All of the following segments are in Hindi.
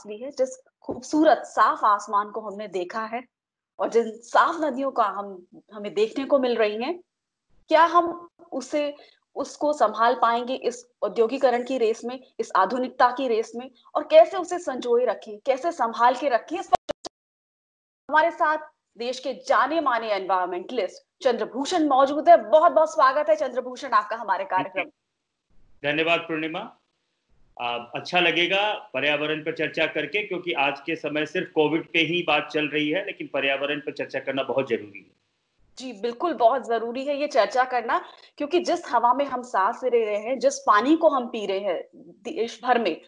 ली है, जिस खूबसूरत साफ आसमान को हमने देखा है और जिन साफ नदियों का हम हमें देखने को मिल रही हैं, क्या हम उसे उसको संभाल पाएँगे इस औद्योगीकरण की रेस में, इस आधुनिकता की रेस में और कैसे उसे संजोए रखें, कैसे संभाल के रखें? इस पर हमारे साथ देश के जाने-माने एनवायरमेंटलिस्ट चंद्रभूषण मौजूद है। बहुत-बहुत स्वागत है चंद्रभूषण आपका हमारे कार्यक्रम। धन्यवाद पूर्णिमा। अच्छा लगेगा पर्यावरण पर चर्चा करके, क्योंकि आज के समय सिर्फ कोविड पे ही बात चल रही है, लेकिन पर्यावरण पर चर्चा करना बहुत जरूरी है। जी, बिल्कुल बहुत ज़रूरी है ये चर्चा करना क्योंकि जिस हवा में हम साँस ले रहे हैं, जिस पानी को हम पी रहे हैं देश भर में,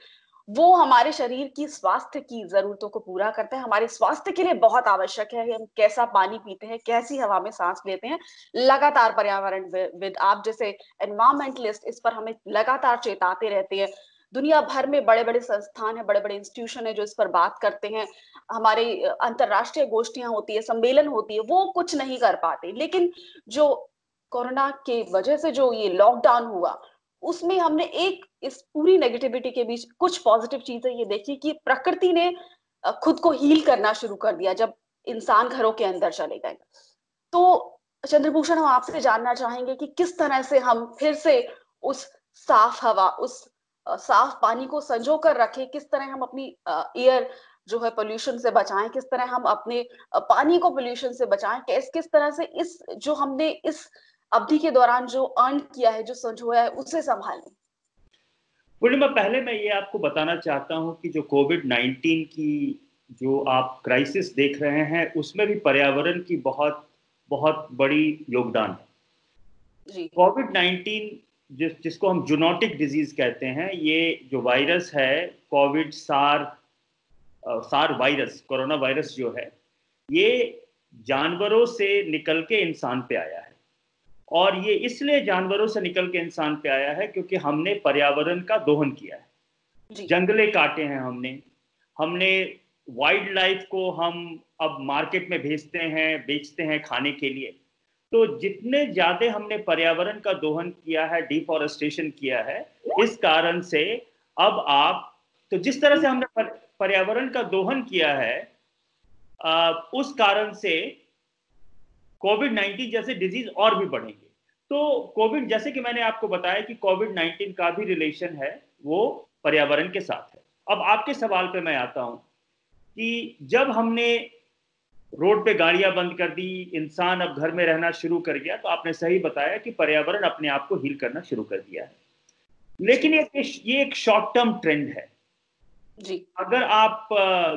वो हमारे शरीर की स्वास्थ्य की ज़रूरतों को पूरा करता है। हमारे स्वास्थ्य के लिए बहुत आवश्यक है कि हम कैसा पानी पीते हैं, कैसी हवा में साँस लेते हैं। लगातार पर्यावरण विद आप जैसे एनवायरमेंटलिस्ट इस पर हमें लगातार चेताते रहते हैं। दुनिया भर में बड़े-बड़े संस्थान हैं, बड़े-बड़े इंस्टीट्यूशन हैं जो इस पर बात करते हैं। हमारी अंतर्राष्ट्रीय गोष्ठियाँ होती है, सम्मेलन होती है, वो कुछ नहीं कर पाते। लेकिन जो कोरोना के वजह से जो ये लॉकडाउन हुआ, उसमें हमने एक इस पूरी नेगेटिविटी के बीच कुछ पॉजिटिव चीज़ें ये देखी कि प्रकृति ने खुद को हील करना शुरू कर दिया जब इंसान घरों के अंदर चले गए। तो चंद्रभूषण हम आपसे जानना चाहेंगे कि किस तरह से हम फिर से उस साफ हवा, उस साफ पानी को संजो कर रखें, किस तरह हम अपनी एयर जो है पॉल्यूशन से बचाएँ, किस तरह हम अपने पानी को पॉल्यूशन से बचाएँ, किस तरह से इस जो हमने इस अवधि के दौरान जो अर्न किया है, जो संजोया है, उसे सँभालें? पूर्णिमा, पहले मैं ये आपको बताना चाहता हूँ कि जो कोविड-19 की जो आप क्राइसिस देख रहे हैं, उसमें भी पर्यावरण की बहुत बहुत बड़ी योगदान है। जी, कोविड-19 जिसको हम जूनोटिक डिजीज कहते हैं, ये जो वायरस है, कोविड सार वायरस, कोरोना वायरस जो है, ये जानवरों से निकल के इंसान पे आया है। और ये इसलिए जानवरों से निकल के इंसान पे आया है क्योंकि हमने पर्यावरण का दोहन किया है। जी, जंगले काटे हैं हमने। हमने वाइल्ड लाइफ को हम अब मार्केट में भेजते हैं, बेचते हैं खाने के लिए। तो जितने ज़्यादा हमने पर्यावरण का दोहन किया है, डिफॉरेस्टेशन किया है, इस कारण से अब आप तो जिस तरह से हमने पर्यावरण का दोहन किया है, उस कारण से कोविड-19 जैसे डिजीज और भी बढ़ेंगे। तो कोविड, जैसे कि मैंने आपको बताया कि कोविड-19 का भी रिलेशन है, वो पर्यावरण के साथ है। अब आपके सवाल पे मैं आता हूं कि जब हमने रोड पे गाड़ियां बंद कर दी, इंसान अब घर में रहना शुरू कर गया, तो आपने सही बताया कि पर्यावरण अपने आप को हील करना शुरू कर दिया है। लेकिन जी, ये एक शॉर्ट टर्म ट्रेंड है। जी, अगर आप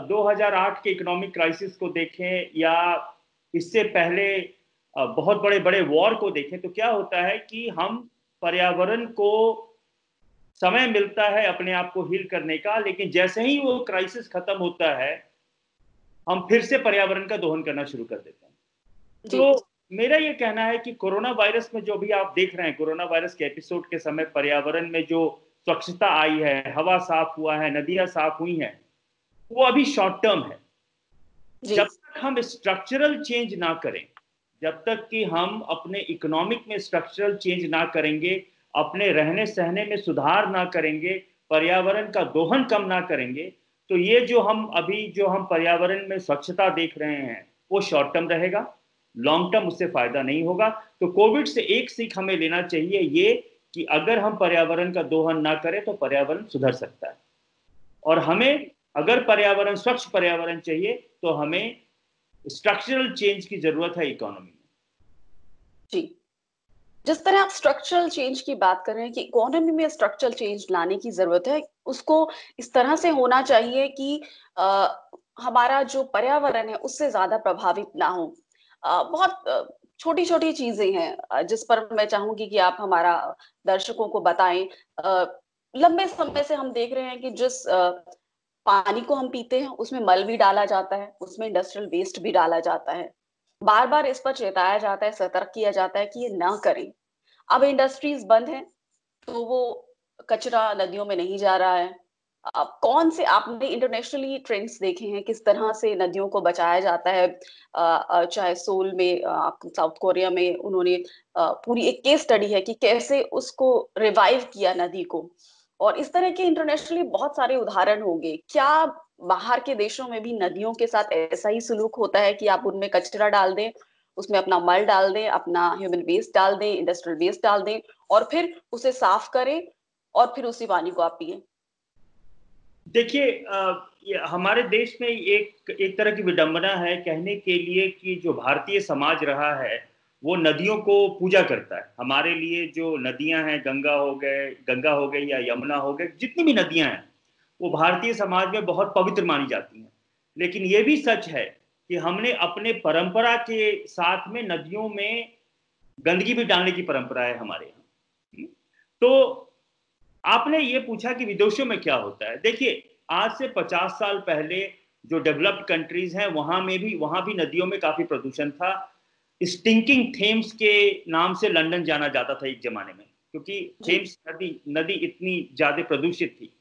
2008 के इकोनॉमिक क्राइसिस को देखें या इससे पहले बहुत बड़े बड़े वॉर को देखें, तो क्या होता है कि हम पर्यावरण को समय मिलता है अपने आप को हील करने का, लेकिन जैसे ही वो क्राइसिस खत्म होता है, हम फिर से पर्यावरण का दोहन करना शुरू कर देते हैं। जी, तो मेरा ये कहना है कि कोरोना वायरस में जो भी आप देख रहे हैं, कोरोना वायरस के एपिसोड के समय पर्यावरण में जो स्वच्छता आई है, हवा साफ हुआ है, नदियां साफ हुई हैं, वो अभी शॉर्ट टर्म है। जी, जब तक हम स्ट्रक्चरल चेंज ना करें, जब तक कि हम अपने इकोनॉमिक में स्ट्रक्चरल चेंज ना करेंगे, अपने रहने सहने में सुधार ना करेंगे, पर्यावरण का दोहन कम ना करेंगे, तो ये जो हम पर्यावरण में स्वच्छता देख रहे हैं, वो शॉर्ट टर्म रहेगा। लॉन्ग टर्म उससे फायदा नहीं होगा। तो कोविड से एक सीख हमें लेना चाहिए, ये कि अगर हम पर्यावरण का दोहन ना करें तो पर्यावरण सुधर सकता है। और हमें अगर पर्यावरण, स्वच्छ पर्यावरण चाहिए, तो हमें स्ट्रक्चरल चेंज की जरूरत है इकोनॉमी में। जी। जिस तरह आप स्ट्रक्चरल चेंज की बात कर रहे हैं कि इकोनॉमी में स्ट्रक्चरल चेंज लाने की ज़रूरत है, उसको इस तरह से होना चाहिए कि अ, हमारा जो पर्यावरण है, उससे ज़्यादा प्रभावित ना हो। बहुत छोटी-छोटी चीज़ें हैं जिस पर मैं चाहूँगी कि आप हमारा दर्शकों को बताएँ। अ, लंबे समय से हम देख रहे हैं कि जिस पानी को हम पीते हैं, उसमें मल भी डाला जाता है, उसमें इंडस्ट्रियल वेस्ट भी डाला जाता है। बार-बार इस पर चेताया जाता है, सतर्क किया जाता है कि ये ना करें। अब इंडस्ट्रीज़ बंद हैं, तो वो कचरा नदियों में नहीं जा रहा है। अब कौन से आपने इंटरनेशनली ट्रेंड्स देखे हैं, किस तरह से नदियों को बचाया जाता है? चाहे सोल में साउथ कोरिया में उन्होंने पूरी एक केस स्टडी है कि कैसे उसको रिवाइव किया नदी को और इस तरह के इंटरनेशनली बहुत सारे उदाहरण होंगे। क्या बाहर के देशों में भी नदियों के साथ ऐसा ही सलूक होता है कि आप उनमें कचरा डाल दें, उसमें अपना मल डाल दें, अपना ह्यूमन वेस्ट डाल दें, इंडस्ट्रियल वेस्ट डाल दें और फिर उसे साफ करें और फिर उसी पानी को आप पिए? देखिए, हमारे देश में एक एक तरह की विडंबना है कहने के लिए कि जो भारतीय समाज रहा है वो नदियों को पूजा करता है। हमारे लिए जो नदियां हैं, गंगा हो गई या यमुना हो गई, जितनी भी नदियां हैं वो भारतीय समाज में बहुत पवित्र मानी जाती हैं। लेकिन ये भी सच है कि हमने अपने परंपरा के साथ में नदियों में गंदगी भी डालने की परंपरा है हमारे यहाँ। तो आपने ये पूछा कि विदेशों में क्या होता है। देखिए, आज से 50 साल पहले जो डेवलप्ड कंट्रीज हैं वहां भी नदियों में काफी प्रदूषण था। स्टिंकिंग थेम्स के नाम से लंदन जाना जाता था एक जमाने में, क्योंकि जी। थेम्स नदी नदी इतनी ज्यादा प्रदूषित थी।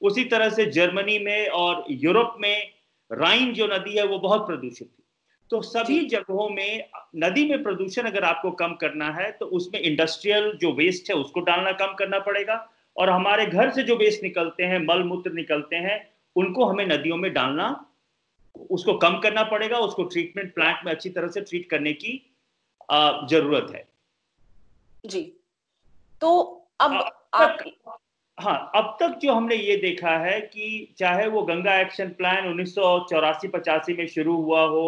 उसी तरह से जर्मनी में और यूरोप में राइन जो नदी है वो बहुत प्रदूषित थी। तो जी। सभी जगहों में नदी में प्रदूषण अगर आपको कम करना है तो उसमें इंडस्ट्रियल जो वेस्ट है उसको डालना कम करना पड़ेगा, और हमारे घर से जो वेस्ट निकलते हैं, मल मूत्र निकलते हैं, उनको हमें नदियों में डालना, उसको कम करना पड़ेगा। उसको ट्रीटमेंट प्लांट में अच्छी तरह से ट्रीट करने की जरूरत है। जी। तो अब अब आप। तक हाँ, अब तक जो हमने ये देखा है कि चाहे वो गंगा एक्शन प्लान 1984-85 में शुरू हुआ हो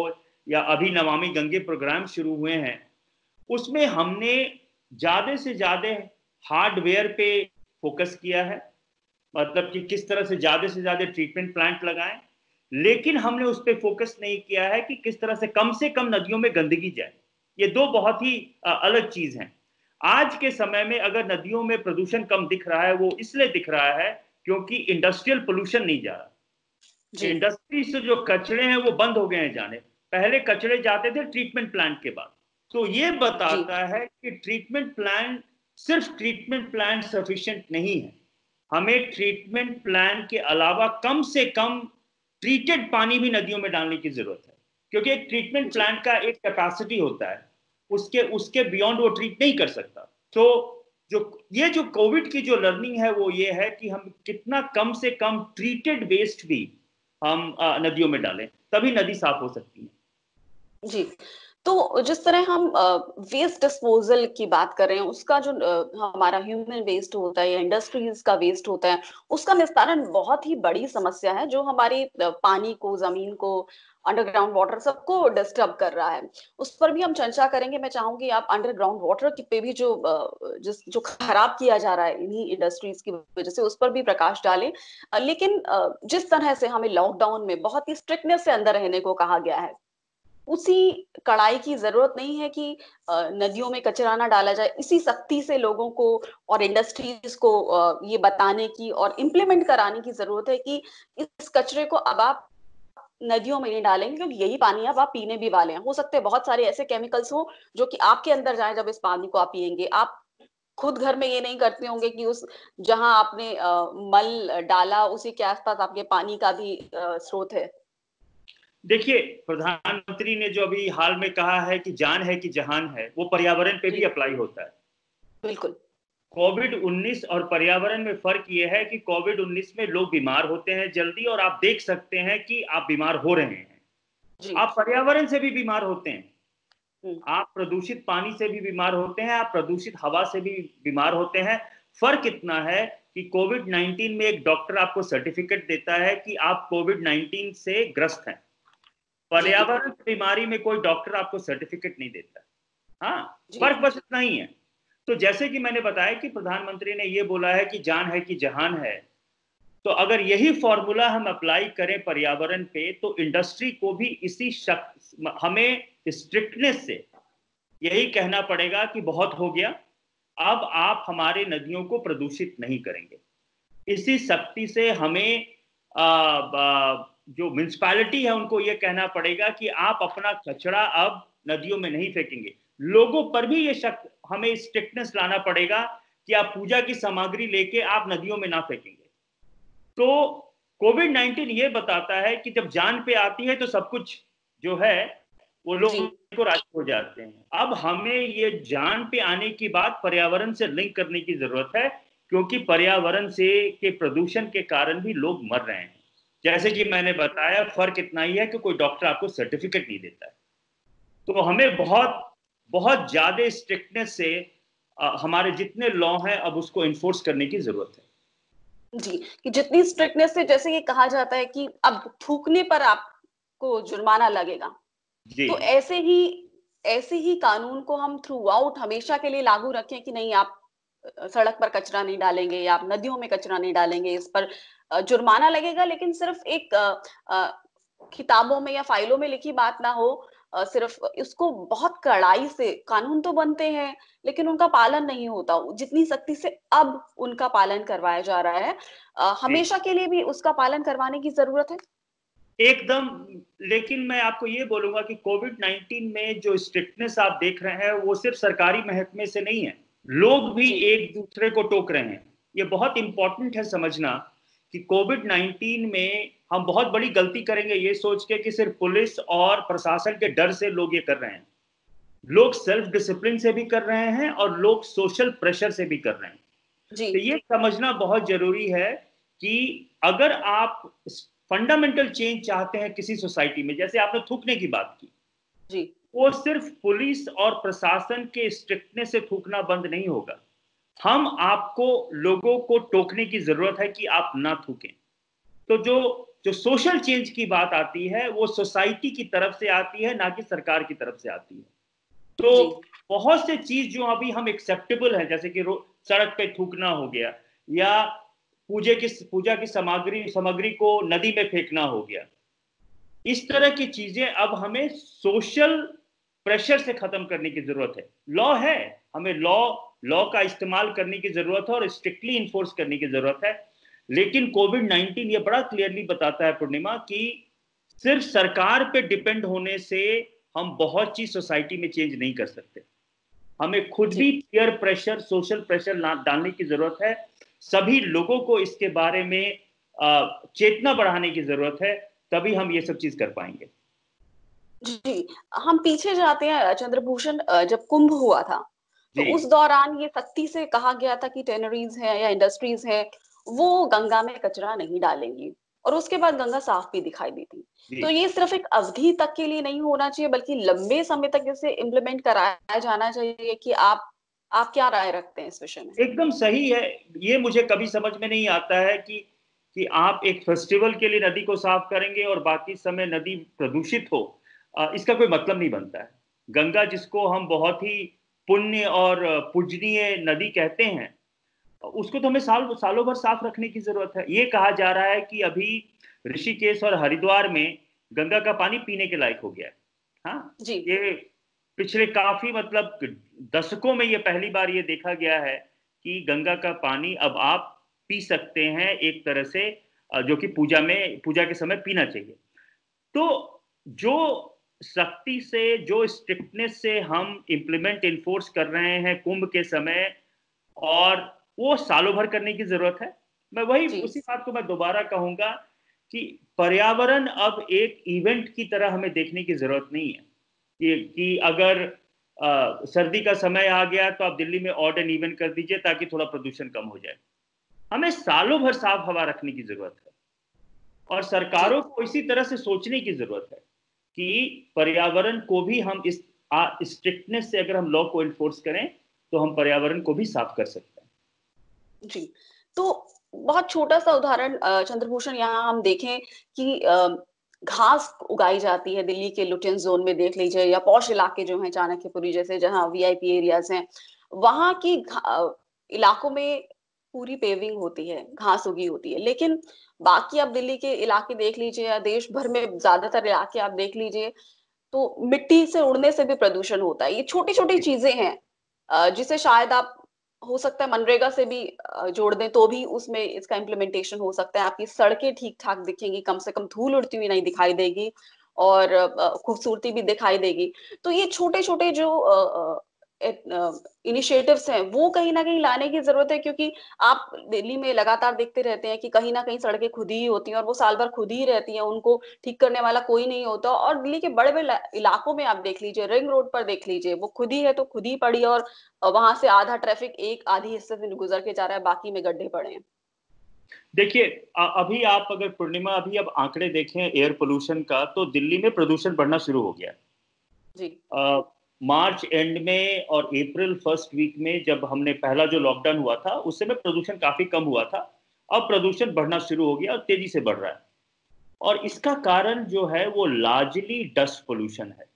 या अभी नमामि गंगे प्रोग्राम शुरू हुए हैं, उसमें हमने ज्यादा से ज्यादा हार्डवेयर पे फोकस किया है। मतलब कि किस तरह से ज्यादा ट्रीटमेंट प्लांट लगाएं, लेकिन हमने उस पर फोकस नहीं किया है कि किस तरह से कम नदियों में गंदगी जाए। ये दो बहुत ही अलग चीज हैं। आज के समय में अगर नदियों में प्रदूषण कम दिख रहा है, वो इसलिए दिख रहा है क्योंकि इंडस्ट्रियल पोल्यूशन नहीं जा रहा। जी। इंडस्ट्री से जो कचरे हैं वो बंद हो गए हैं जाने। पहले कचरे जाते थे ट्रीटमेंट प्लांट के बाद। तो ये जी। बताता है कि सिर्फ ट्रीटमेंट प्लांट सफिशिएंट नहीं है। हमें ट्रीटमेंट प्लान के अलावा कम से कम ट्रीटेड पानी भी नदियों में डालने की जरूरत है, क्योंकि एक ट्रीटमेंट जी। प्लांट का एक कैपेसिटी होता है, उसके उसके बियॉन्ड वो ट्रीट नहीं कर सकता। तो जो जो कोविड की जो लर्निंग है वो ये है कि हम कितना कम से कम ट्रीटेड वेस्ट भी हम नदियों में डालें, तभी नदी साफ हो सकती है। जी। तो जिस तरह हम वेस्ट डिस्पोजल की बात कर रहे हैं, उसका जो हमारा ह्यूमन वेस्ट होता है या इंडस्ट्रीज का वेस्ट होता है, उसका निस्तारण बहुत ही बड़ी समस्या है जो हमारी पानी को, जमीन को, अंडरग्राउंड वाटर सबको डिस्टर्ब कर रहा है। उस पर भी हम चर्चा करेंगे। मैं चाहूंगी आप अंडरग्राउंड वाटर पे भी जो खराब किया जा रहा है इन्हीं इंडस्ट्रीज की वजह से, उस पर भी प्रकाश डालें। लेकिन जिस तरह से हमें लॉकडाउन में बहुत ही स्ट्रिक्टनेस से अंदर रहने को कहा गया है, उसी कड़ाई की जरूरत नहीं है कि नदियों में कचरा ना डाला जाए। इसी सख्ती से लोगों को और इंडस्ट्रीज को ये बताने की और इम्प्लीमेंट कराने की जरूरत है कि इस कचरे को अब आप नदियों में नहीं डालेंगे, क्योंकि यही पानी अब आप पीने भी वाले हैं। हो सकते हैं बहुत सारे ऐसे केमिकल्स हो जो कि आपके अंदर जाए जब इस पानी को आप पिएंगे। आप खुद घर में ये नहीं करते होंगे कि उस जहां आपने मल डाला उसी के आसपास आपके पानी का भी स्रोत है। देखिए, प्रधानमंत्री ने जो अभी हाल में कहा है कि जान है कि जहान है, वो पर्यावरण पे भी जी। अप्लाई होता है। बिल्कुल। कोविड-19 और पर्यावरण में फर्क ये है कि कोविड-19 में लोग बीमार होते हैं जल्दी, और आप देख सकते हैं कि आप बीमार हो रहे हैं। जी। आप पर्यावरण से भी बीमार होते हैं। हम्म। आप प्रदूषित पानी से भी बीमार होते हैं, आप प्रदूषित हवा से भी बीमार होते हैं। फर्क इतना है कि कोविड-19 में एक डॉक्टर आपको सर्टिफिकेट देता है कि आप कोविड-19 से ग्रस्त हैं। जी। पर्यावरण की बीमारी में कोई डॉक्टर आपको सर्टिफिकेट नहीं देता। हाँ, जी। फर्क बस इतना ही है। तो जैसे कि मैंने बताया कि प्रधानमंत्री ने ये बोला है कि जान है कि जहान है, तो अगर यही फॉर्मूला हम अप्लाई करें पर्यावरण पे, तो इंडस्ट्री को भी हमें स्ट्रिक्टनेस से यही कहना पड़ेगा कि बहुत हो गया, अब आप हमारे नदियों को प्रदूषित नहीं करेंगे। इसी सख्ती से हमें जो म्युनिसिपैलिटी है उनको यह कहना पड़ेगा कि आप अपना कचरा अब नदियों में नहीं फेंकेंगे। लोगों पर भी ये हमें स्ट्रिक्टनेस लाना पड़ेगा कि आप पूजा की सामग्री लेके आप नदियों में ना फेंकेंगे। तो कोविड-19 ये बताता है कि जब जान पे आती है तो सब कुछ जो है वो जी। लोग को राजी हो जाते हैं। अब हमें ये जान पे आने की बात पर्यावरण से लिंक करने की जरूरत है क्योंकि पर्यावरण से के प्रदूषण के कारण भी लोग मर रहे हैं। जैसे कि मैंने बताया, फर्क इतना ही है कि कोई डॉक्टर आपको सर्टिफिकेट नहीं देता है। तो हमें बहुत बहुत ज्यादा स्ट्रिक्टनेस से हमारे जितने लॉ हैं अब उसको इन्फोर्स करने की जरूरत है। जी, कि जितनी स्ट्रिक्टनेस से, जैसे ये कहा जाता है कि अब थूकने पर आपको जुर्माना लगेगा, जी तो ऐसे ही कानून को हम थ्रू आउट हमेशा के लिए लागू रखें कि नहीं, आप सड़क पर कचरा नहीं डालेंगे या आप नदियों में कचरा नहीं डालेंगे, इस पर जुर्माना लगेगा, लेकिन सिर्फ एक किताबों में या फाइलों में लिखी बात ना हो। सिर्फ इसको बहुत कड़ाई से, कानून तो बनते हैं लेकिन उनका पालन नहीं होता, जितनी सख्ती से अब उनका पालन करवाया जा रहा है, जी हमेशा के लिए भी उसका पालन करवाने की जरूरत है। एकदम। लेकिन मैं आपको ये बोलूंगा कि कोविड-19 में जो स्ट्रिक्टनेस आप देख रहे हैं वो सिर्फ सरकारी महकमे से नहीं है, लोग भी जी एक दूसरे को टोक रहे हैं। ये बहुत इंपॉर्टेंट है समझना कि कोविड-19 में हम बहुत बड़ी गलती करेंगे ये सोच के कि सिर्फ पुलिस और प्रशासन के डर से लोग ये कर रहे हैं। लोग सेल्फ डिसिप्लिन से भी कर रहे हैं और लोग सोशल प्रेशर से भी कर रहे हैं। जी तो ये समझना बहुत जरूरी है कि अगर आप फंडामेंटल चेंज चाहते हैं किसी सोसाइटी में, जैसे आपने थूकने की बात की, जी वो सिर्फ पुलिस और प्रशासन के स्ट्रिक्टनेस से थूकना बंद नहीं होगा। हम आपको लोगों को टोकने की जरूरत है कि आप ना थूकें। तो जो जो सोशल चेंज की बात आती है वो सोसाइटी की तरफ से आती है, ना कि सरकार की तरफ से आती है। जी तो बहुत से चीज जो अभी हम एक्सेप्टेबल हैं, जैसे कि सड़क पे थूकना हो गया, या पूजा की सामग्री सामग्री को नदी में फेंकना हो गया, इस तरह की चीजें अब हमें सोशल प्रेशर से खत्म करने की जरूरत है। लॉ है, हमें लॉ लॉ का इस्तेमाल करने की जरूरत है और स्ट्रिक्टली इन्फोर्स करने की जरूरत है। लेकिन कोविड-19 ये बड़ा क्लियरली बताता है पूर्णिमा कि सिर्फ सरकार पे डिपेंड होने से हम बहुत चीज सोसाइटी में चेंज नहीं कर सकते। हमें खुद जी भी पीयर प्रेशर, सोशल प्रेशर डालने की जरूरत है। सभी लोगों को इसके बारे में चेतना बढ़ाने की जरूरत है, तभी हम ये सब चीज कर पाएंगे। जी, हम पीछे जाते हैं चंद्रभूषण, जब कुंभ हुआ था, तो जी उस दौरान ये सख्ती से कहा गया था कि टेनरीज हैं या इंडस्ट्रीज हैं, वो गंगा में कचरा नहीं डालेंगी, और उसके बाद गंगा साफ भी दिखाई दी थी। जी तो ये सिर्फ एक अवधि तक के लिए नहीं होना चाहिए, बल्कि लंबे समय तक इसे इम्प्लीमेंट कराया जाना चाहिए। कि आप क्या राय रखते हैं इस विषय में? एकदम सही है। ये मुझे कभी समझ में नहीं आता है कि आप एक फेस्टिवल के लिए नदी को साफ करेंगे और बाकी समय नदी प्रदूषित हो। इसका कोई मतलब नहीं बनता है। गंगा, जिसको हम बहुत ही पुण्य और पूजनीय नदी कहते हैं, उसको तो हमें सालों भर साफ रखने की जरूरत है। ये कहा जा रहा है कि अभी ऋषिकेश और हरिद्वार में गंगा का पानी पीने के लायक हो गया है। हाँ, जी ये पिछले काफी मतलब दशकों में ये पहली बार ये देखा गया है कि गंगा का पानी अब आप पी सकते हैं एक तरह से, जो कि पूजा के समय पीना चाहिए। तो जो सख्ती से, जो स्ट्रिक्टनेस से हम इम्प्लीमेंट इन्फोर्स कर रहे हैं कुंभ के समय, और वो सालों भर करने की जरूरत है। मैं वही जी उसी बात को मैं दोबारा कहूंगा कि पर्यावरण अब एक इवेंट की तरह हमें देखने की जरूरत नहीं है कि अगर सर्दी का समय आ गया तो आप दिल्ली में ऑड एंड इवन कर दीजिए ताकि थोड़ा प्रदूषण कम हो जाए। हमें सालों भर साफ हवा रखने की जरूरत है, और जी सरकारों को इसी तरह से सोचने की जरूरत है कि पर्यावरण को भी हम इस स्ट्रिक्टनेस से अगर हम लॉ को इन्फोर्स करें तो हम पर्यावरण को भी साफ कर सकते हैं। जी। तो बहुत छोटा-सा उदाहरण चंद्रभूषण, यहाँ हम देखें कि घास उगाई जाती है दिल्ली के लुटियन ज़ोन में, देख लीजिए, या पॉश इलाके जो हैं चाणक्यपुरी जैसे, जहाँ वीआईपी एरियाज़ हैं, वहाँ की इलाकों में पूरी पेविंग होती है, घास उगी होती है। लेकिन बाकी आप दिल्ली के इलाके देख लीजिए या देश भर में ज़्यादातर इलाके आप देख लीजिए, तो मिट्टी से उड़ने से भी प्रदूषण होता है। ये छोटी-छोटी चीज़ें हैं, जिसे शायद आप, हो सकता है, मनरेगा से भी जोड़ दें तो भी उसमें इसका इम्प्लीमेंटेशन हो सकता है। आपकी सड़कें ठीक-ठाक दिखेंगी, कम से कम धूल उड़ती हुई नहीं दिखाई देगी, और खूबसूरती भी दिखाई देगी। तो ये छोटे-छोटे जो इनिशिएटिव्स हैं वो कहीं ना कहीं लाने की जरूरत है, क्योंकि आप दिल्ली में लगातार देखते रहते हैं कि कहीं ना कहीं सड़कें खुद ही होती हैं और वो साल भर खुद ही रहती हैं, उनको ठीक करने वाला कोई नहीं होता। और दिल्ली के बड़े बड़े इलाकों में आप देख लीजिए, रिंग रोड पर देख लीजिए, वो खुद ही है तो खुद ही पड़ी है, और वहां से आधा ट्रैफिक एक आधी हिस्से से गुजर के जा रहा है, बाकी में गड्ढे पड़े हैं। देखिए, अभी आप अगर पूर्णिमा अभी अब आंकड़े देखें एयर पोल्यूशन का, तो दिल्ली में प्रदूषण बढ़ना शुरू हो गया। जी मार्च एंड में और अप्रैल फर्स्ट वीक में जब हमने पहला जो लॉकडाउन हुआ था उस समय प्रदूषण काफी कम हुआ था। अब प्रदूषण बढ़ना शुरू हो गया और तेजी से बढ़ रहा है। और इसका कारण जो है वो लार्जली डस्ट पोल्यूशन है।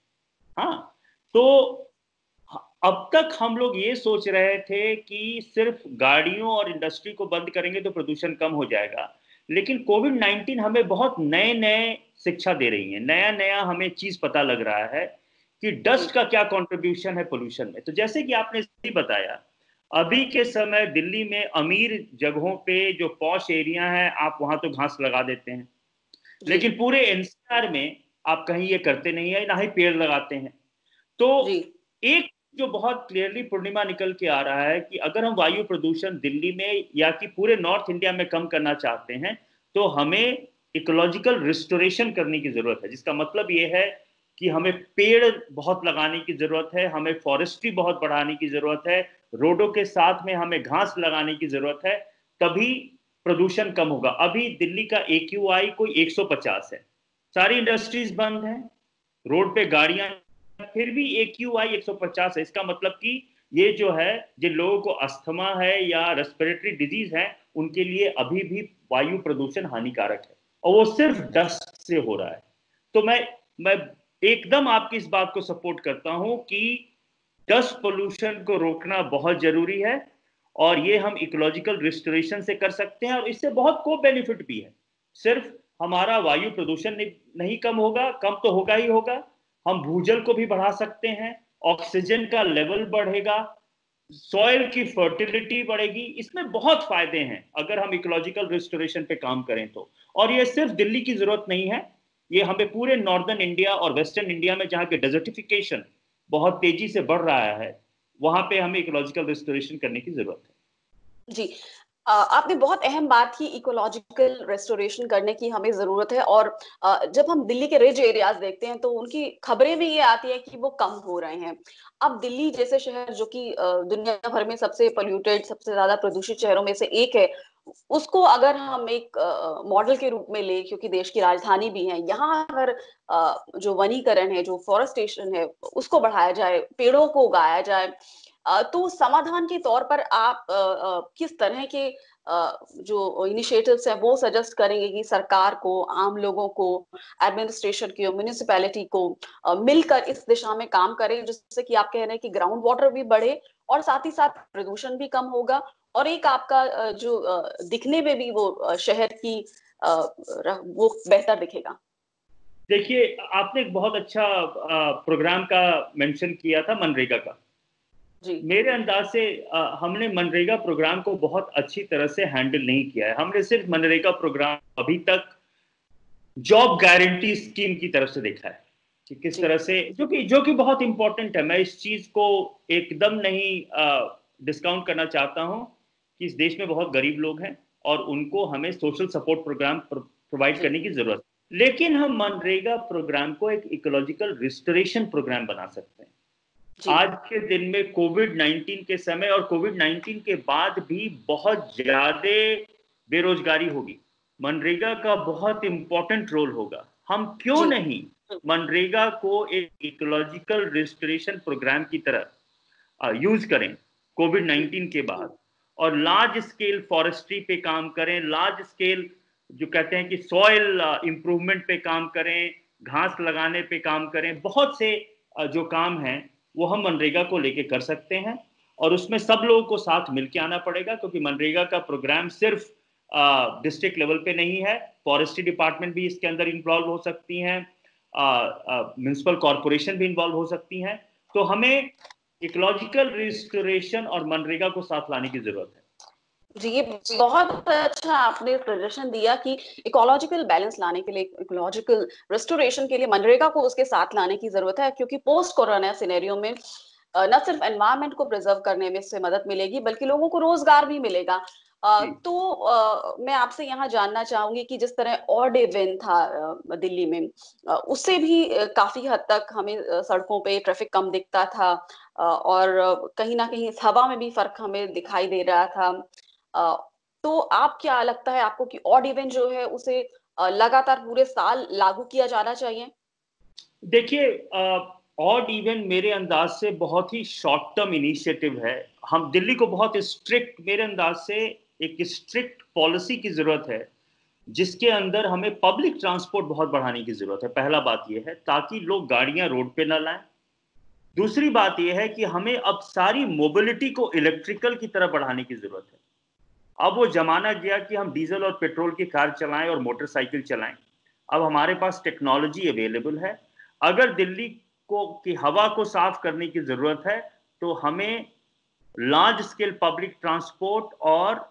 हाँ, तो अब तक हम लोग ये सोच रहे थे कि सिर्फ गाड़ियों और इंडस्ट्री को बंद करेंगे तो प्रदूषण कम हो जाएगा, लेकिन कोविड-19 हमें बहुत नए नए शिक्षा दे रही है, नया नया हमें चीज पता लग रहा है कि जी डस्ट का क्या कंट्रीब्यूशन है पोल्यूशन में। तो जैसे कि आपने सही बताया, अभी के समय दिल्ली में अमीर जगहों पे जो पॉश एरिया है आप वहां तो घास लगा देते हैं, जी लेकिन पूरे एनसीआर में आप कहीं ये करते नहीं है, ना ही पेड़ लगाते हैं। तो जी एक जो बहुत क्लियरली पूर्णिमा निकल के आ रहा है कि अगर हम वायु प्रदूषण दिल्ली में या कि पूरे नॉर्थ इंडिया में कम करना चाहते हैं तो हमें इकोलॉजिकल रिस्टोरेशन करने की जरूरत है, जिसका मतलब ये है कि हमें पेड़ बहुत लगाने की जरूरत है, हमें फॉरेस्ट्री बहुत बढ़ाने की जरूरत है, रोडों के साथ में हमें घास लगाने की जरूरत है, तभी प्रदूषण कम होगा। अभी दिल्ली का AQI कोई 150 है, सारी इंडस्ट्रीज बंद हैं, रोड पे गाड़ियां, फिर भी AQI 150 है। इसका मतलब कि ये जो है, जिन लोगों को अस्थमा है या रेस्पिरेटरी डिजीज है उनके लिए अभी भी वायु प्रदूषण हानिकारक है, और वो सिर्फ डस्ट से हो रहा है। तो मैं एकदम आपकी इस बात को सपोर्ट करता हूं कि डस्ट पोल्यूशन को रोकना बहुत जरूरी है, और ये हम इकोलॉजिकल रिस्टोरेशन से कर सकते हैं, और इससे बहुत को बेनिफिट भी है। सिर्फ हमारा वायु प्रदूषण नहीं कम होगा, कम तो होगा ही होगा, हम भूजल को भी बढ़ा सकते हैं, ऑक्सीजन का लेवल बढ़ेगा, सॉइल की फर्टिलिटी बढ़ेगी, इसमें बहुत फायदे हैं अगर हम इकोलॉजिकल रिस्टोरेशन पे काम करें तो। और ये सिर्फ दिल्ली की जरूरत नहीं है, ये हमें पूरे नॉर्दर्न इंडिया और वेस्टर्न इंडिया में जहां के डेजर्टिफिकेशन बहुत तेजी से बढ़ रहा है वहां पे हमें इकोलॉजिकल रिस्टोरेशन करने की जरूरत है। जी आपने बहुत अहम बात की, इकोलॉजिकल रेस्टोरेशन करने की हमें जरूरत है। और जब हम दिल्ली के रिज एरियाज देखते हैं तो उनकी खबरें भी ये आती है कि वो कम हो रहे हैं। अब दिल्ली जैसे शहर जो कि दुनिया भर में सबसे पोल्यूटेड, सबसे ज्यादा प्रदूषित शहरों में से एक है, उसको अगर हम एक मॉडल के रूप में ले, क्योंकि देश की राजधानी भी है, यहाँ अगर जो वनीकरण है, जो फॉरेस्टेशन है, उसको बढ़ाया जाए, पेड़ों को उगाया जाए, तो समाधान के तौर पर आप किस तरह के जो इनिशिएटिव्स हैं वो सजेस्ट करेंगे कि सरकार को, आम लोगों को, एडमिनिस्ट्रेशन को, म्युनिसिपैलिटी को मिलकर इस दिशा में काम करें, जिससे कि आप कह रहे हैं कि ग्राउंड वाटर भी बढ़े और साथ ही साथ प्रदूषण भी कम होगा, और एक आपका जो दिखने में भी वो शहर की वो बेहतर दिखेगा। देखिए, आपने एक बहुत अच्छा प्रोग्राम का मेंशन किया था, मनरेगा का। जी मेरे अंदाज से हमने मनरेगा प्रोग्राम को बहुत अच्छी तरह से हैंडल नहीं किया है। हमने सिर्फ मनरेगा प्रोग्राम अभी तक जॉब गारंटी स्कीम की तरफ से देखा है कि किस जी तरह से, जो कि बहुत इंपॉर्टेंट है। मैं इस चीज को एकदम नहीं डिस्काउंट करना चाहता हूं कि इस देश में बहुत गरीब लोग हैं और उनको हमें सोशल सपोर्ट प्रोग्राम प्रोवाइड जी करने की जरूरत है, लेकिन हम मनरेगा प्रोग्राम को एक इकोलॉजिकल रिस्टोरेशन प्रोग्राम बना सकते हैं। जी आज के दिन में कोविड-19 के समय और कोविड-19 के बाद भी बहुत ज्यादा बेरोजगारी होगी, मनरेगा का बहुत इंपॉर्टेंट रोल होगा। हम क्यों जी नहीं मनरेगा को एक इकोलॉजिकल रिस्टोरेशन प्रोग्राम की तरह यूज करें जी कोविड-19 के बाद, और लार्ज स्केल फॉरेस्ट्री पे काम करें, लार्ज स्केल जो कहते हैं कि सॉइल इंप्रूवमेंट पे काम करें, घास लगाने पे काम करें। बहुत से जो काम हैं वो हम मनरेगा को लेके कर सकते हैं, और उसमें सब लोगों को साथ मिलके आना पड़ेगा, क्योंकि मनरेगा का प्रोग्राम सिर्फ डिस्ट्रिक्ट लेवल पे नहीं है, फॉरेस्ट्री डिपार्टमेंट भी इसके अंदर इन्वॉल्व हो सकती हैं, म्युनिसिपल कॉरपोरेशन भी इन्वॉल्व हो सकती हैं। तो हमें इकोलॉजिकल रिस्टोरेशन और मनरेगा को साथ लाने की जरूरत है। जी, ये बहुत अच्छा आपने सजेशन दिया कि इकोलॉजिकल बैलेंस लाने के लिए, इकोलॉजिकल रिस्टोरेशन के लिए मनरेगा को उसके साथ लाने की जरूरत है, क्योंकि पोस्ट कोरोना सिनेरियो में न सिर्फ एनवायरनमेंट को प्रिजर्व करने में इससे मदद मिलेगी बल्कि लोगों को रोजगार भी मिलेगा। मैं आपसे यहाँ जानना चाहूंगी कि जिस तरह ऑड इवन था दिल्ली में, उससे भी काफी हद तक हमें सड़कों पे ट्रैफिक कम दिखता था, और कहीं ना कहीं इस हवा में भी फर्क हमें दिखाई दे रहा था। तो आप क्या लगता है आपको कि ऑड इवन जो है उसे लगातार पूरे साल लागू किया जाना चाहिए? देखिए, ऑड इवन मेरे अंदाज से बहुत ही शॉर्ट टर्म इनिशिएटिव है। हम दिल्ली को बहुत स्ट्रिक्ट, मेरे अंदाज से एक स्ट्रिक्ट पॉलिसी की जरूरत है, जिसके अंदर हमें पब्लिक ट्रांसपोर्ट बहुत बढ़ाने की जरूरत है। पहला बात यह है, ताकि लोग गाड़ियां रोड पे ना लाएं। दूसरी बात यह है कि हमें अब सारी मोबिलिटी को इलेक्ट्रिकल की तरफ बढ़ाने की जरूरत है। अब वो जमाना गया कि हम डीजल और पेट्रोल की कार चलाएं और मोटरसाइकिल चलाएं। अब हमारे पास टेक्नोलॉजी अवेलेबल है। अगर दिल्ली को की हवा को साफ करने की जरूरत है, तो हमें लार्ज स्केल पब्लिक ट्रांसपोर्ट और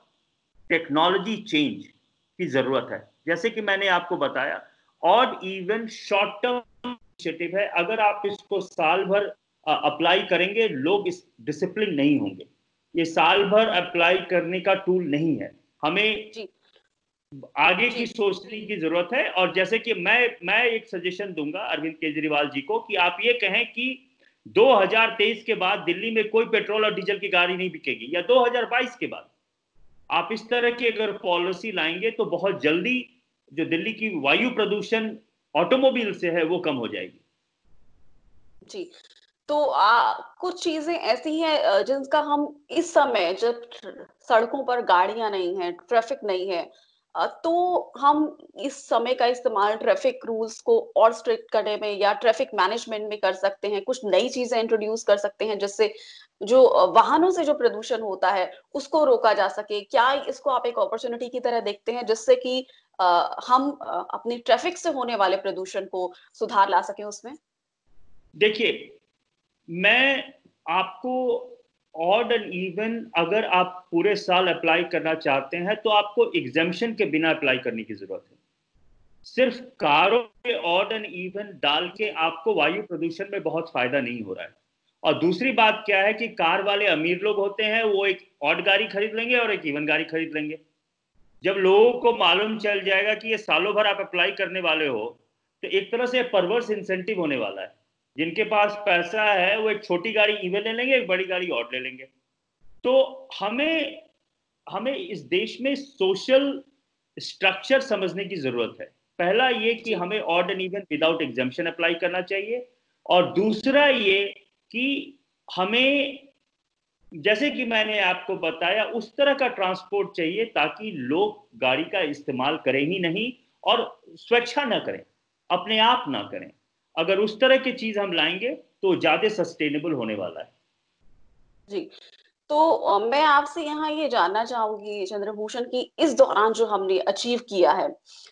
टेक्नोलॉजी चेंज की जरूरत है। जैसे कि मैंने आपको बताया, odd even short term initiative है। अगर आप इसको साल भर अप्लाई करेंगे, लोग इस डिसिप्लिन नहीं होंगे। ये साल भर अप्लाई करने का टूल नहीं है। हमें जी आगे की जी सोचने की जरूरत है। और जैसे कि मैं एक सजेशन दूंगा अरविंद केजरीवाल जी को, कि आप ये कहें कि 2023 के बाद दिल्ली में कोई पेट्रोल और डीजल की गाड़ी नहीं बिकेगी, या 2022 के बाद। आप इस तरह की अगर पॉलिसी लाएंगे तो बहुत जल्दी जो दिल्ली की वायु प्रदूषण ऑटोमोबाइल से है वो कम हो जाएगी। जी। तो कुछ चीजें ऐसी हैं जिनका हम इस समय जब सड़कों पर गाड़ियां नहीं है, ट्रैफिक नहीं है, तो हम इस समय का इस्तेमाल ट्रैफिक रूल्स को और स्ट्रिक्ट करने में या ट्रैफिक मैनेजमेंट में कर सकते हैं। कुछ नई चीजें इंट्रोड्यूस कर सकते हैं जिससे जो वाहनों से जो प्रदूषण होता है उसको रोका जा सके। क्या इसको आप एक अपॉर्चुनिटी की तरह देखते हैं जिससे कि हम अपनी ट्रैफिक से होने वाले प्रदूषण को सुधार ला सकें उसमें? देखिए, मैं आपको ऑड एंड इवन अगर आप पूरे साल अप्लाई करना चाहते हैं, तो आपको एग्जाम्शन के बिना अप्लाई करने की जरूरत है। सिर्फ कारों पे ऑड एंड इवन डाल के आपको वायु प्रदूषण में बहुत फायदा नहीं हो रहा है। और दूसरी बात क्या है कि कार वाले अमीर लोग होते हैं, वो एक ऑड गाड़ी खरीद लेंगे और एक इवन गाड़ी खरीद लेंगे। जब लोगों को मालूम चल जाएगा कि ये सालों भर आप अप्लाई करने वाले हो, तो एक तरह से परवर्स इंसेंटिव होने वाला है। जिनके पास पैसा है वो एक छोटी गाड़ी इवन ले लेंगे, एक बड़ी गाड़ी ऑड ले लेंगे। तो हमें हमें इस देश में सोशल स्ट्रक्चर समझने की जरूरत है। पहला ये कि जी हमें odd and even without exemption apply करना चाहिए। और दूसरा ये कि हमें, जैसे कि मैंने आपको बताया, उस तरह का ट्रांसपोर्ट चाहिए ताकि लोग गाड़ी का इस्तेमाल करें ही नहीं, और स्वेच्छा ना करें, अपने आप ना करें। अगर उस तरह की चीज हम लाएंगे तो ज्यादा सस्टेनेबल होने वाला है। जी। तो मैं आपसे यहाँ ये जानना चाहूंगी चंद्रभूषण की इस दौरान जो हमने अचीव किया है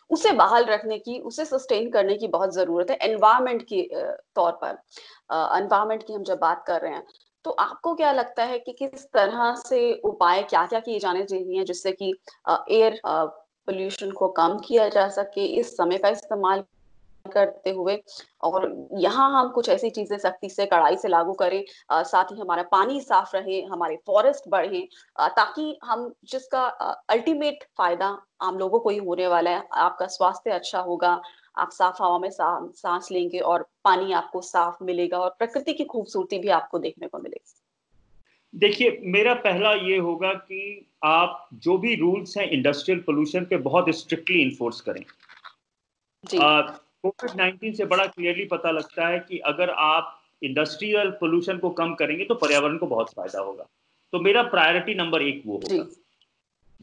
उसे बहाल रखने की, उसे सस्टेन करने की बहुत जरूरत है एनवायरनमेंट की तौर पर। एनवायरनमेंट की हम जब बात कर रहे हैं तो आपको क्या लगता है कि किस तरह से उपाय क्या क्या किए जाने चाहिए जिससे कि एयर पोल्यूशन को कम किया जा सके इस समय का इस्तेमाल करते हुए, और यहाँ हम कुछ ऐसी चीजें सख्ती से कड़ाई से लागू करें, साथ ही हमारा पानी साफ रहे, हमारे फॉरेस्ट बढ़े, ताकि हम जिसका अल्टीमेट फायदा आम लोगों को ही होने वाला है। आपका स्वास्थ्य अच्छा होगा, आप साफ हवा में सांस लेंगे और पानी आपको साफ मिलेगा और प्रकृति की खूबसूरती भी आपको देखने को मिलेगी। देखिए, मेरा पहला ये होगा कि आप जो भी रूल्स हैं इंडस्ट्रियल पोल्यूशन पे बहुत स्ट्रिक्टली इन्फोर्स करें। जी कोविड 19 से बड़ा क्लियरली पता लगता है कि अगर आप इंडस्ट्रियल पोल्यूशन को कम करेंगे तो पर्यावरण को बहुत फायदा होगा। तो मेरा प्रायोरिटी नंबर 1 वो जी होगा।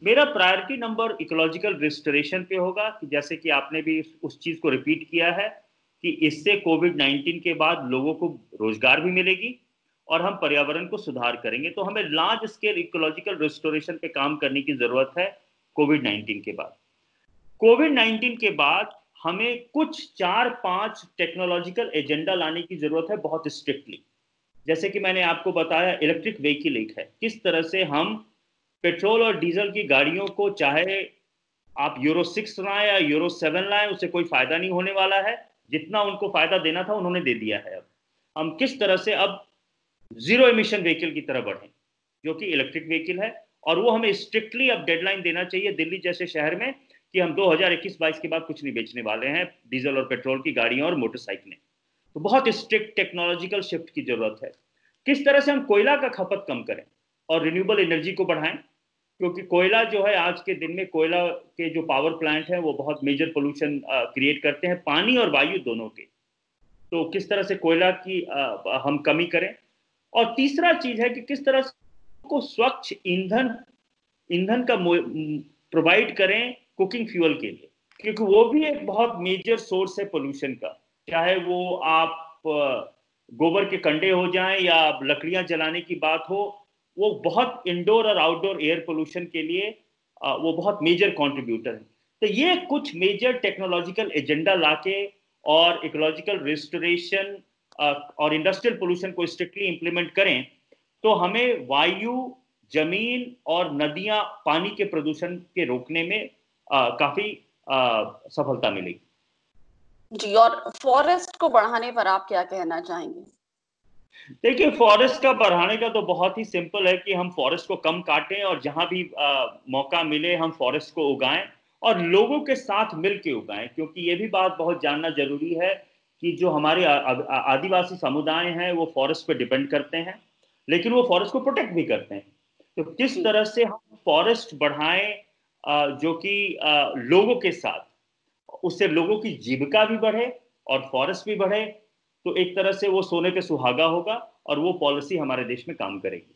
मेरा प्रायोरिटी नंबर इकोलॉजिकल रिस्टोरेशन पे होगा, कि जैसे कि आपने भी उस चीज को रिपीट किया है कि इससे कोविड 19 के बाद लोगों को रोजगार भी मिलेगी और हम पर्यावरण को सुधार करेंगे। तो हमें लार्ज स्केल इकोलॉजिकल रिस्टोरेशन पे काम करने की जरूरत है कोविड 19 के बाद। कोविड 19 के बाद हमें कुछ 4-5 टेक्नोलॉजिकल एजेंडा लाने की जरूरत है बहुत स्ट्रिक्टली। जैसे कि मैंने आपको बताया, इलेक्ट्रिक व्हीकल एक है। किस तरह से हम पेट्रोल और डीजल की गाड़ियों को, चाहे आप यूरो 6 लाएं या यूरो 7 लाएं, उससे कोई फायदा नहीं होने वाला है। जितना उनको फायदा देना था उन्होंने दे दिया है। अब हम किस तरह से अब जीरो एमिशन व्हीकल की तरफ बढ़ें, जो कि इलेक्ट्रिक व्हीकल है। और वो हमें स्ट्रिक्टली अब डेडलाइन देना चाहिए दिल्ली जैसे शहर में कि हम 2021-22 के बाद कुछ नहीं बेचने वाले हैं डीजल और पेट्रोल की गाड़ियां और मोटरसाइकिलें। तो बहुत स्ट्रिक्ट टेक्नोलॉजिकल शिफ्ट की जरूरत है। किस तरह से हम कोयला का खपत कम करें और रिन्यूएबल एनर्जी को बढ़ाएं, क्योंकि कोयला जो है आज के दिन में कोयला के जो पावर प्लांट हैं वो बहुत मेजर पोल्यूशन क्रिएट करते हैं, पानी और वायु दोनों के। तो किस तरह से कोयला की हम कमी करें। और तीसरा चीज है कि किस तरह से को स्वच्छ ईंधन ईंधन का प्रोवाइड करें कुकिंग फ्यूल के लिए, क्योंकि वो भी एक बहुत मेजर सोर्स है पोल्यूशन का। चाहे वो आप गोबर के कंडे हो जाएं या लकड़ियां जलाने की बात हो, वो बहुत इंडोर और आउटडोर एयर पोल्यूशन के लिए वो बहुत मेजर कंट्रीब्यूटर है। तो ये कुछ मेजर टेक्नोलॉजिकल एजेंडा लाके और इकोलॉजिकल रिस्टोरेशन और इंडस्ट्रियल पोल्यूशन को स्ट्रिक्टली इंप्लीमेंट करें, तो हमें वायु, जमीन और नदियां पानी के प्रदूषण के रोकने में काफी सफलता मिलेगी। जी, और फॉरेस्ट को बढ़ाने पर आप क्या कहना चाहेंगे? देखिए, फॉरेस्ट का बढ़ाने का तो बहुत ही सिंपल है कि हम फॉरेस्ट को कम काटें और जहां भी मौका मिले हम फॉरेस्ट को उगाएं और लोगों के साथ मिलके उगाएं। क्योंकि ये भी बात बहुत जानना जरूरी है कि जो हमारे आदिवासी समुदाय हैं वो फॉरेस्ट पे डिपेंड करते हैं, लेकिन वो फॉरेस्ट को प्रोटेक्ट भी करते हैं। तो किस जी। तरह से हम फॉरेस्ट बढ़ाएं जो कि लोगों के साथ, उससे लोगों की जीविका भी बढ़े और फॉरेस्ट भी बढ़े, तो एक तरह से वो सोने पे सुहागा होगा और वो पॉलिसी हमारे देश में काम करेगी।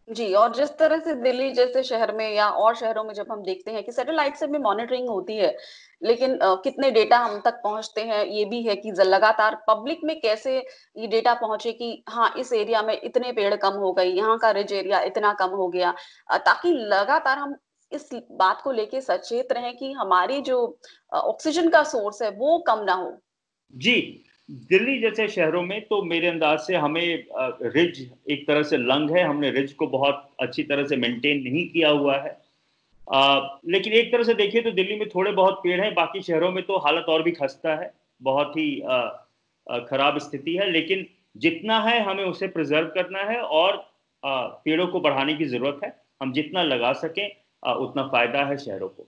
जी, और जिस तरह से दिल्ली जैसे शहर में या और शहरों में जब हम देखते हैं कि सैटेलाइट से भी मॉनिटरिंग होती है, लेकिन कितने डेटा हम तक पहुंचते हैं ये भी है कि लगातार पब्लिक में कैसे ये डेटा पहुंचे कि हाँ, इस एरिया में इतने पेड़ कम हो गई, यहाँ का रिज एरिया इतना कम हो गया, ताकि लगातार हम इस बात को लेके सचेत रहें कि हमारी जो ऑक्सीजन का सोर्स है वो कम ना हो। जी, दिल्ली जैसे शहरों में तो मेरे अंदाज से हमें रिज एक तरह से लंग है, हमने रिज को बहुत अच्छी तरह से मेंटेन नहीं किया हुआ है। लेकिन एक तरह से देखिए तो दिल्ली में थोड़े बहुत पेड़ हैं, बाकी शहरों में तो हालत और भी खस्ता है, बहुत ही खराब स्थिति है। लेकिन जितना है हमें उसे प्रिजर्व करना है और पेड़ों को बढ़ाने की जरूरत है। हम जितना लगा सकें उतना फायदा है शहरों को।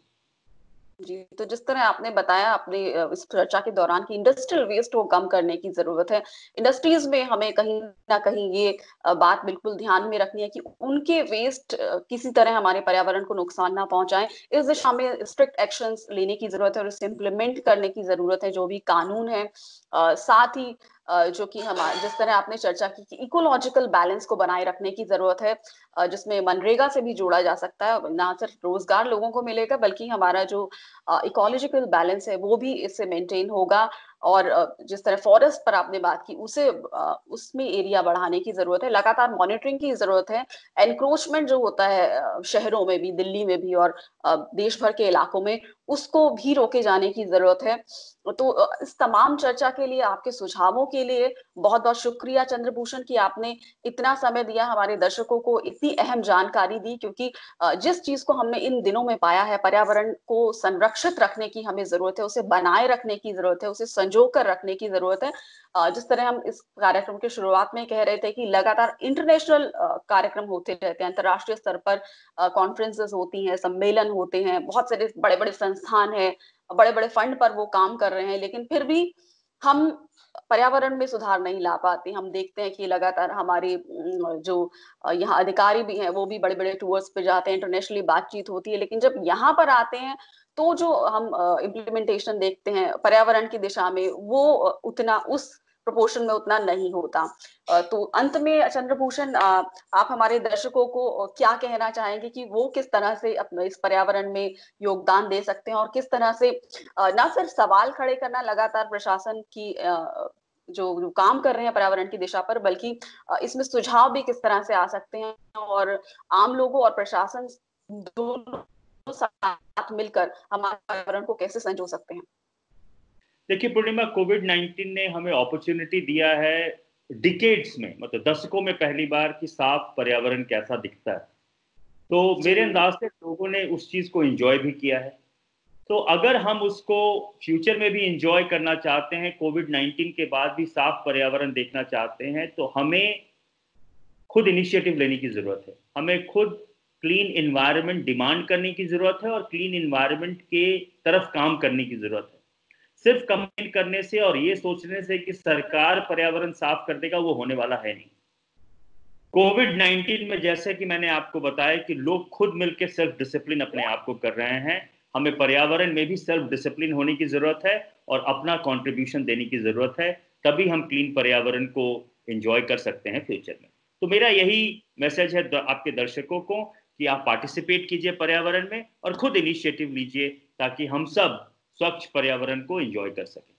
जी, तो जिस तरह आपने बताया अपनी इस चर्चा के दौरान कि इंडस्ट्रियल वेस्ट को कम करने की ज़रूरत है। इंडस्ट्रीज़ में हमें कहीं न कहीं ये बात बिल्कुल ध्यान में रखनी है कि उनके वेस्ट किसी तरह हमारे पर्यावरण को नुकसान ना पहुँचाएँ। इस दिशा में स्ट्रिक्ट एक्शंस लेने की ज़रूरत है और इसे इम्प्लीमेंट करने की ज़रूरत है, जो भी कानून है। साथ ही जो कि जिस तरह आपने चर्चा की कि इकोलॉजिकल बैलेंस को बनाए रखने की ज़रूरत है, जिसमें मनरेगा से भी जोड़ा जा सकता है। ना सिर्फ रोज़गार लोगों को मिलेगा बल्कि हमारा जो इकोलॉजिकल बैलेंस है वो भी इससे मेंटेन होगा। और जिस तरह फॉरेस्ट पर आपने बात की उसे उसमें एरिया बढ़ाने की जरूरत है, लगातार मॉनिटरिंग की जरूरत है। एनक्रोचमेंट जो होता है शहरों में भी, दिल्ली में भी और देश भर के इलाकों में, उसको भी रोके जाने की जरूरत है। तो इस तमाम चर्चा के लिए, आपके सुझावों के लिए बहुत बहुत शुक्रिया चंद्रभूषण कि आपने इतना समय दिया, हमारे दर्शकों को इतनी अहम जानकारी दी। क्योंकि जिस चीज को हमने इन दिनों में पाया है, पर्यावरण को संरक्षित रखने की हमें जरूरत है, उसे बनाए रखने की जरूरत है, उसे संजो कर रखने की जरूरत है। जिस तरह हम इस कार्यक्रम के शुरुआत में कह रहे थे कि लगातार इंटरनेशनल कार्यक्रम होते रहते हैं, अंतर्राष्ट्रीय स्तर पर कॉन्फ्रेंसेस होती हैं, सम्मेलन होते हैं, बहुत सारे बड़े बड़े संस्थान हैं, बड़े बड़े फंड पर वो काम कर रहे हैं, लेकिन फिर भी हम पर्यावरण में सुधार नहीं ला पाते। हम देखते हैं कि लगातार हमारे जो यहाँ अधिकारी भी हैं वो भी बड़े बड़े टूर्स पे जाते हैं, इंटरनेशनली बातचीत होती है, लेकिन जब यहाँ पर आते हैं तो जो हम इम्प्लीमेंटेशन देखते हैं पर्यावरण की दिशा में, वो उतना उस प्रोपोर्शन में उतना नहीं होता। तो अंत में चंद्रभूषण, आप हमारे दर्शकों को क्या कहना चाहेंगे कि वो किस तरह से अपने इस पर्यावरण में योगदान दे सकते हैं और किस तरह से ना सिर्फ सवाल खड़े करना लगातार प्रशासन की जो काम कर रहे हैं पर्यावरण की दिशा पर, बल्कि इसमें सुझाव भी किस तरह से आ सकते हैं और आम लोगों और प्रशासन दोनों साथ मिलकर हमारे पर्यावरण को कैसे संजो सकते हैं? देखिए पूर्णिमा, कोविड-19 ने हमें अपॉर्चुनिटी दिया है डिकेड्स में, मतलब दशकों में पहली बार कि साफ पर्यावरण कैसा दिखता है। तो जी। मेरे अंदाज से लोगों ने उस चीज को एंजॉय भी किया है। तो अगर हम उसको फ्यूचर में भी एंजॉय करना चाहते हैं, कोविड-19 के बाद भी साफ पर्यावरण देखना चाहते हैं, तो हमें खुद इनिशिएटिव लेने की जरूरत है। हमें खुद क्लीन इन्वायरमेंट डिमांड करने की जरूरत है और क्लीन इन्वायरमेंट के तरफ काम करने की जरूरत है। सिर्फ कंप्लेन करने से और ये सोचने से कि सरकार पर्यावरण साफ कर देगा, वो होने वाला है नहीं। कोविड-19 में जैसे कि मैंने आपको बताया कि लोग खुद मिलकर सेल्फ डिसिप्लिन अपने आप को कर रहे हैं, हमें पर्यावरण में भी सेल्फ डिसिप्लिन होने की जरूरत है और अपना कंट्रीब्यूशन देने की जरूरत है, तभी हम क्लीन पर्यावरण को एंजॉय कर सकते हैं फ्यूचर में। तो मेरा यही मैसेज है आपके दर्शकों को कि आप पार्टिसिपेट कीजिए पर्यावरण में और खुद इनिशिएटिव लीजिए ताकि हम सब स्वच्छ पर्यावरण को एंजॉय कर सकें।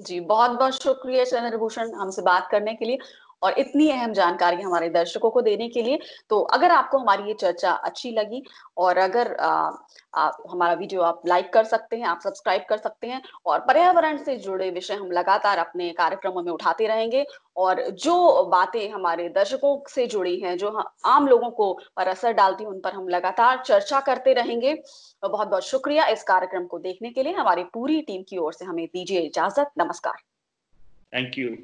जी, बहुत-बहुत शुक्रिया चंद्रभूषण हमसे बात करने के लिए और इतनी अहम जानकारी हमारे दर्शकों को देने के लिए। तो अगर आपको हमारी ये चर्चा अच्छी लगी और अगर आप हमारा वीडियो आप लाइक कर सकते हैं, आप सब्सक्राइब कर सकते हैं और पर्यावरण से जुड़े विषय हम लगातार अपने कार्यक्रमों में उठाते रहेंगे और जो बातें हमारे दर्शकों से जुड़ी हैं, जो आम लोगों को पर असर डालती हैं, उन पर हम लगातार चर्चा करते रहेंगे। तो बहुत-बहुत शुक्रिया इस कार्यक्रम को देखने के लिए। हमारी पूरी टीम की ओर से हमें दीजिए इजाज़त। नमस्कार। Thank you.